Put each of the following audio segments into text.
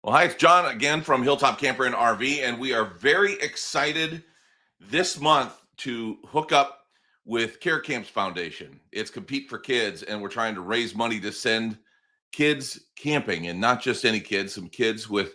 Well, hi, it's John again from Hilltop Camper RV, and we are very excited this month to hook up with Care Camps Foundation. It's Compete for Kids, and we're trying to raise money to send kids camping, and not just any kids, some kids with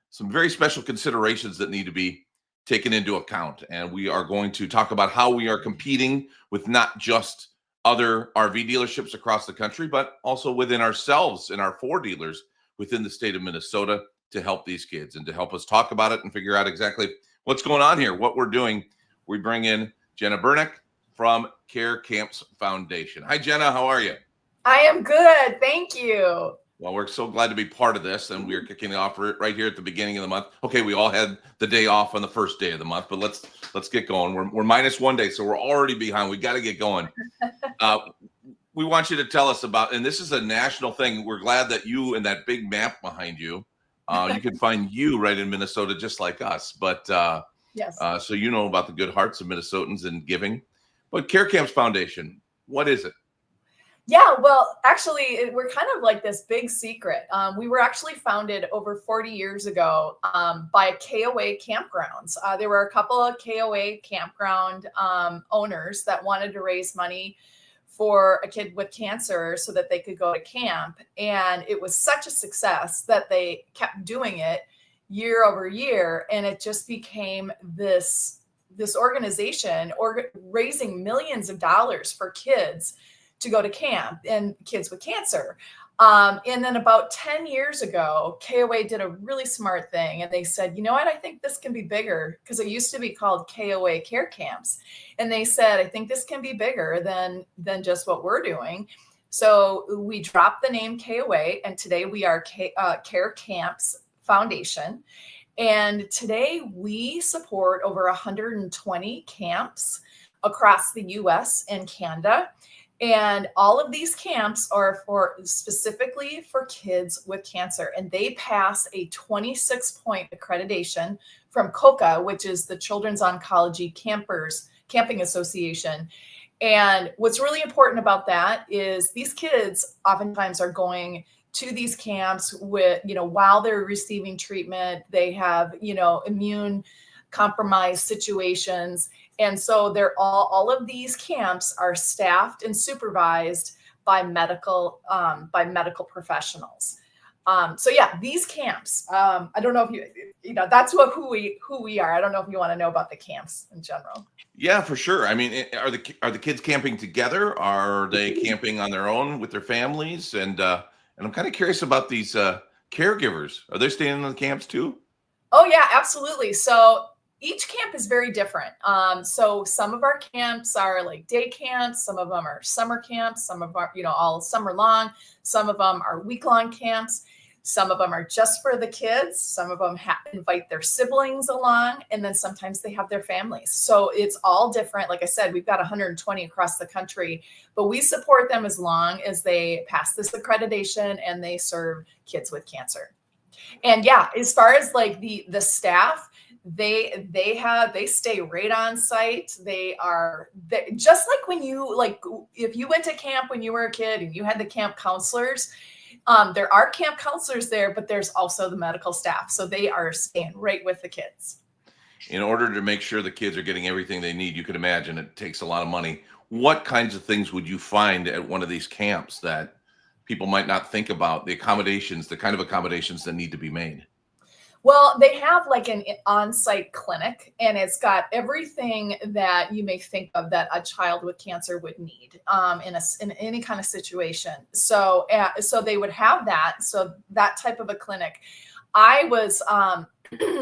some very special considerations that need to be taken into account. And we are going to talk about how we are competing with not just other RV dealerships across the country, but also within ourselves and our four dealers within the state of Minnesota to help these kids. And to help us talk about it and figure out exactly what's going on here, what we're doing, we bring in Jenna Bernick from Care Camps Foundation. Hi, Jenna. How are you? I am good. Thank you. Well, we're so glad to be part of this, and we're kicking off right here at the beginning of the month. Okay, we all had the day off on the first day of the month, but let's get going. We're minus 1 day, so we're already behind. We got to get going. We want you to tell us about, and this is a national thing. We're glad that you and that big map behind you, you can find you right in Minnesota, just like us. But Yes. So you know about the good hearts of Minnesotans and giving. But Care Camps Foundation, what is it? Yeah, well, actually, we're kind of like this big secret. We were actually founded over 40 years ago by KOA campgrounds. There were a couple of KOA campground owners that wanted to raise money for a kid with cancer so that they could go to camp. And it was such a success that they kept doing it year over year. And it just became this organization raising millions of dollars for kids to go to camp and kids with cancer. And then about 10 years ago, KOA did a really smart thing. And they said, you know what, I think this can be bigger, because it used to be called KOA Care Camps. And they said, I think this can be bigger than just what we're doing. So we dropped the name KOA, and today we are Care Camps Foundation. And today we support over 120 camps across the US and Canada. And all of these camps are specifically for kids with cancer. And they pass a 26-point accreditation from COCA, which is the Children's Oncology Camping Association. And what's really important about that is these kids oftentimes are going to these camps with, while they're receiving treatment, they have, immune compromised situations. And so they're all of these camps are staffed and supervised by medical professionals. So yeah, these camps. I don't know if that's who we are. I don't know if you want to know about the camps in general. Yeah, for sure. I mean, are the kids camping together? Are they camping on their own with their families? And I'm kind of curious about these caregivers. Are they staying in the camps too? Oh yeah, absolutely. So each camp is very different. So some of our camps are like day camps. Some of them are summer camps. Some of them are, all summer long. Some of them are week-long camps. Some of them are just for the kids. Some of them invite their siblings along. And then sometimes they have their families. So it's all different. Like I said, we've got 120 across the country, but we support them as long as they pass this accreditation and they serve kids with cancer. And yeah, as far as like the staff, they stay right on site. They just like when if you went to camp when you were a kid and you had the camp counselors, there are camp counselors there, but there's also the medical staff. So they are staying right with the kids. In order to make sure the kids are getting everything they need, you can imagine it takes a lot of money. What kinds of things would you find at one of these camps that people might not think about, the kind of accommodations that need to be made? Well, they have like an on-site clinic, and it's got everything that you may think of that a child with cancer would need in any kind of situation. So they would have that. So that type of a clinic. I was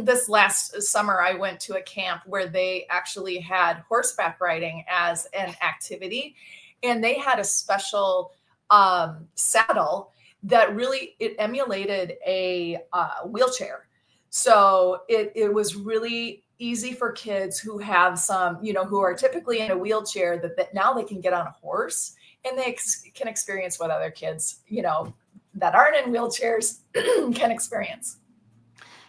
this last summer, I went to a camp where they actually had horseback riding as an activity, and they had a special saddle that really it emulated a wheelchair. So it was really easy for kids who have some, who are typically in a wheelchair that now they can get on a horse and they can experience what other kids, that aren't in wheelchairs can experience.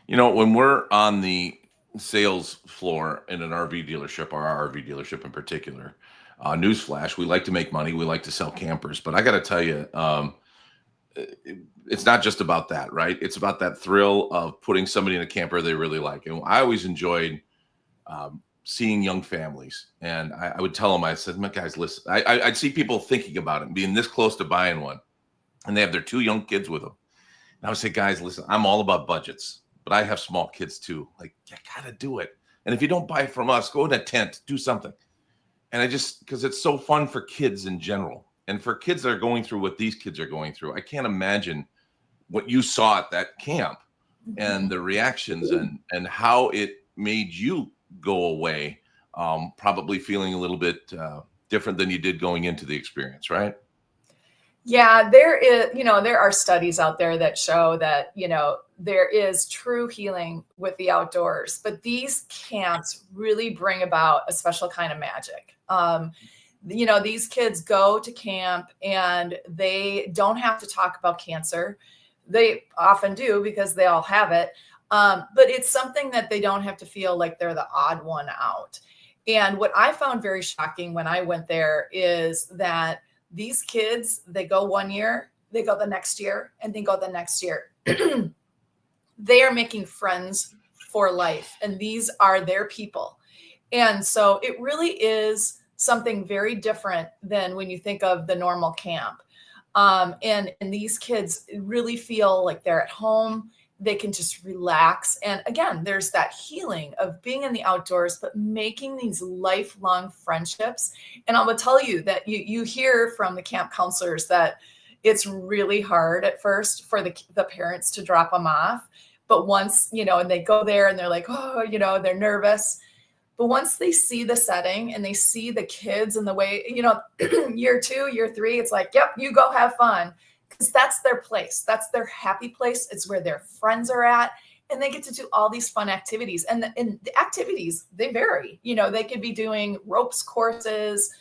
When we're on the sales floor in an RV dealership, or our RV dealership in particular, newsflash, we like to make money. We like to sell campers. But I got to tell you, it's not just about that, right? It's about that thrill of putting somebody in a camper they really like. And I always enjoyed seeing young families. And I would tell them, I said, "My guys, listen, I'd see people thinking about it, being this close to buying one, and they have their 2 young kids with them. And I would say, guys, listen, I'm all about budgets, but I have small kids too. Like, you gotta do it. And if you don't buy from us, go in a tent, do something." And because it's so fun for kids in general. And for kids that are going through what these kids are going through, I can't imagine what you saw at that camp and the reactions and how it made you go away, probably feeling a little bit different than you did going into the experience, right? Yeah, there are studies out there that show that, there is true healing with the outdoors, but these camps really bring about a special kind of magic. These kids go to camp and they don't have to talk about cancer. They often do because they all have it. But it's something that they don't have to feel like they're the odd one out. And what I found very shocking when I went there is that these kids, they go one year, they go the next year, and they go the next year. They are making friends for life, and these are their people. And so it really is something very different than when you think of the normal camp. And these kids really feel like they're at home. They can just relax. And again, there's that healing of being in the outdoors, but making these lifelong friendships. And I will tell you that you hear from the camp counselors that it's really hard at first for the parents to drop them off. But once, and they go there and they're like, oh, they're nervous. But once they see the setting and they see the kids and the way, year 2, year 3, it's like, yep, you go have fun. Because that's their place. That's their happy place. It's where their friends are at. And they get to do all these fun activities. And the activities, they vary. They could be doing ropes courses,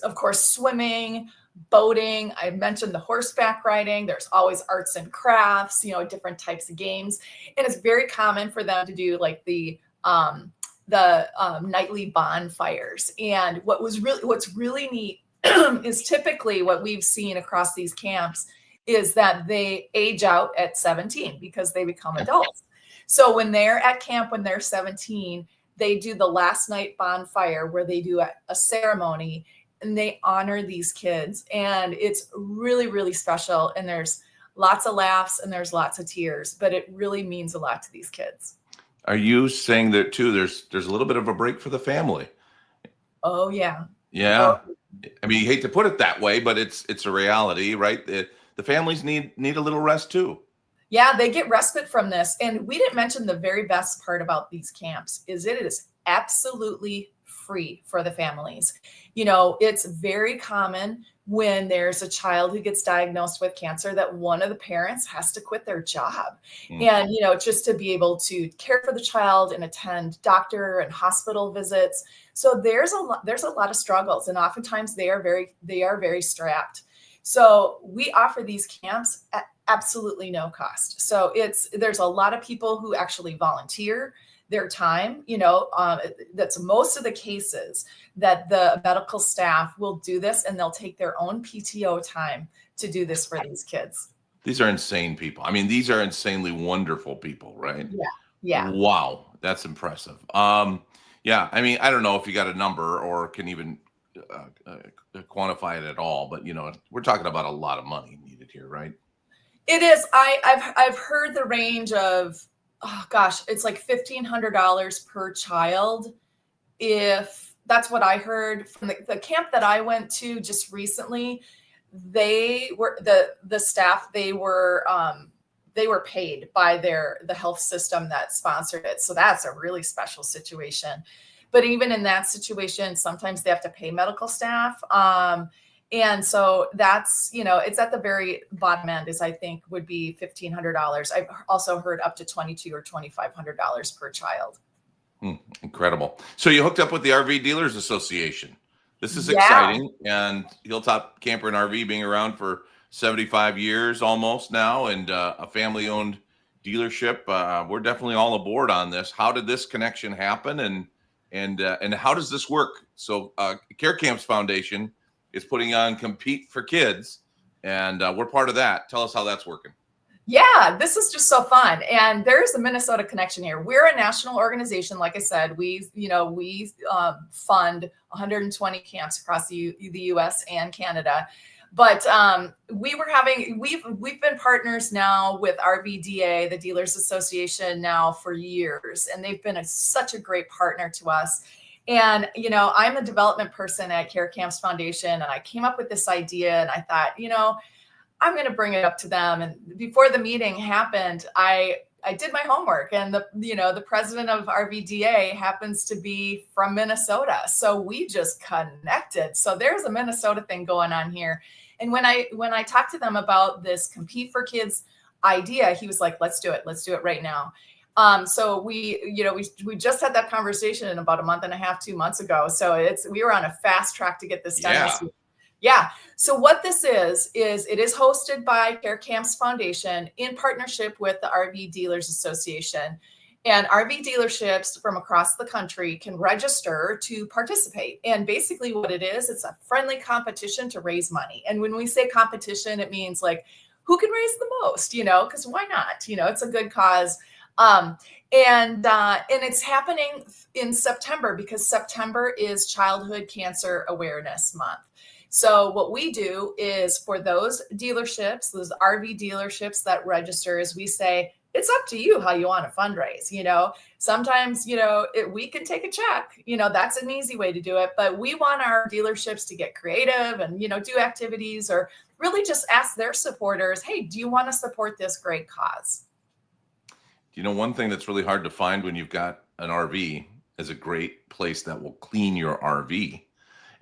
of course, swimming, boating. I mentioned the horseback riding. There's always arts and crafts, different types of games. And it's very common for them to do like the nightly bonfires. And what's really neat is typically what we've seen across these camps is that they age out at 17 because they become adults. So when they're at camp, when they're 17, they do the last night bonfire where they do a ceremony and they honor these kids. And it's really, really special. And there's lots of laughs and there's lots of tears, but it really means a lot to these kids. Are you saying that too? There's a little bit of a break for the family. Oh, yeah. Yeah. I mean, you hate to put it that way, but it's a reality, right? The families need a little rest too. Yeah, they get respite from this. And we didn't mention the very best part about these camps is it is absolutely free for the families. It's very common when there's a child who gets diagnosed with cancer that one of the parents has to quit their job. And, just to be able to care for the child and attend doctor and hospital visits. So there's a lot of struggles, and oftentimes they are very strapped. So we offer these camps at absolutely no cost. So there's a lot of people who actually volunteer their time. That's most of the cases that the medical staff will do this, and they'll take their own PTO time to do this for these kids. These are insane people. I mean, these are insanely wonderful people, right? Yeah. Wow, that's impressive. Yeah, I mean, I don't know if you got a number or can even quantify it at all, but we're talking about a lot of money needed here, right? It is. I've heard the range of, oh gosh, it's like $1,500 per child. If that's what I heard from the camp that I went to just recently, they were the staff. They were paid by the health system that sponsored it. So that's a really special situation. But even in that situation, sometimes they have to pay medical staff. And so that's, it's at the very bottom end is I think would be $1,500. I've also heard up to $2,200 or $2,500 per child. Incredible. So you hooked up with the RV Dealers Association. This is exciting. And Hilltop Camper and RV being around for 75 years almost now, and a family-owned dealership. We're definitely all aboard on this. How did this connection happen, and how does this work? So Care Camps Foundation is putting on Compete for Kids, and we're part of that. Tell us how that's working. Yeah, this is just so fun. And there's a Minnesota connection here. We're a national organization. Like I said, we fund 120 camps across the US and Canada. But we've been partners now with RVDA, the Dealers Association, now for years, and they've been such a great partner to us. And I'm a development person at Care Camps Foundation, and I came up with this idea, and I thought, I'm going to bring it up to them. And before the meeting happened, I did my homework, and the president of RVDA happens to be from Minnesota. So we just connected. So there's a Minnesota thing going on here. And when I talked to them about this Compete for Kids idea, he was like, let's do it. Let's do it right now. So we just had that conversation about a month and a half, 2 months ago. So we were on a fast track to get this done this week. Yeah. So what this is it is hosted by Care Camps Foundation in partnership with the RV Dealers Association. And RV dealerships from across the country can register to participate. And basically what it is, it's a friendly competition to raise money. And when we say competition, it means like, who can raise the most, because why not? It's a good cause. And it's happening in September, because September is Childhood Cancer Awareness Month. So what we do is, for those dealerships, those RV dealerships that register, is we say, it's up to you how you want to fundraise. Sometimes, we can take a check, that's an easy way to do it. But we want our dealerships to get creative and, do activities, or really just ask their supporters, hey, do you want to support this great cause? One thing that's really hard to find when you've got an RV is a great place that will clean your RV.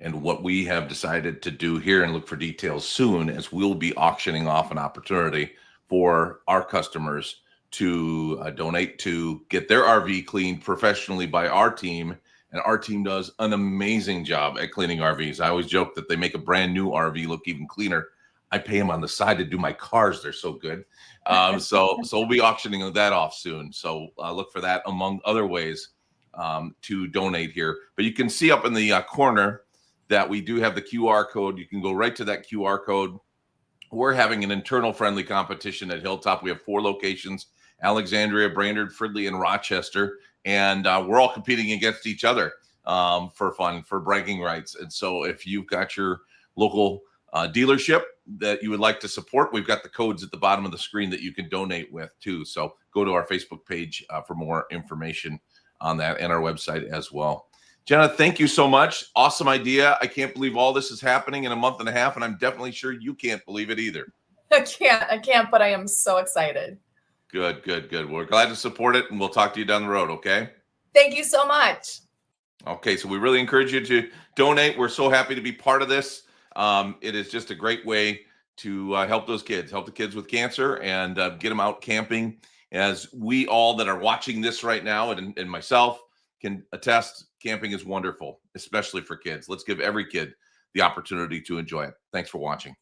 And what we have decided to do here, and look for details soon, is we'll be auctioning off an opportunity for our customers to donate to get their RV cleaned professionally by our team. And our team does an amazing job at cleaning RVs. I always joke that they make a brand new RV look even cleaner. I pay them on the side to do my cars. They're so good. So we'll be auctioning that off soon. So look for that, among other ways, to donate here. But you can see up in the corner that we do have the QR code. You can go right to that QR code. We're having an internal friendly competition at Hilltop. We have 4 locations: Alexandria, Brainerd, Fridley, and Rochester. And we're all competing against each other for fun, for bragging rights. And so if you've got your local dealership that you would like to support, we've got the codes at the bottom of the screen that you can donate with too. So go to our Facebook page for more information on that, and our website as well. Jenna, thank you so much. Awesome idea. I can't believe all this is happening in a month and a half, and I'm definitely sure you can't believe it either. I can't, but I am so excited. Good. We're glad to support it, and we'll talk to you down the road, okay? Thank you so much. Okay, so we really encourage you to donate. We're so happy to be part of this. It is just a great way to help those kids, help the kids with cancer, and get them out camping. As we all that are watching this right now, and myself, can attest, camping is wonderful, especially for kids. Let's give every kid the opportunity to enjoy it. Thanks for watching.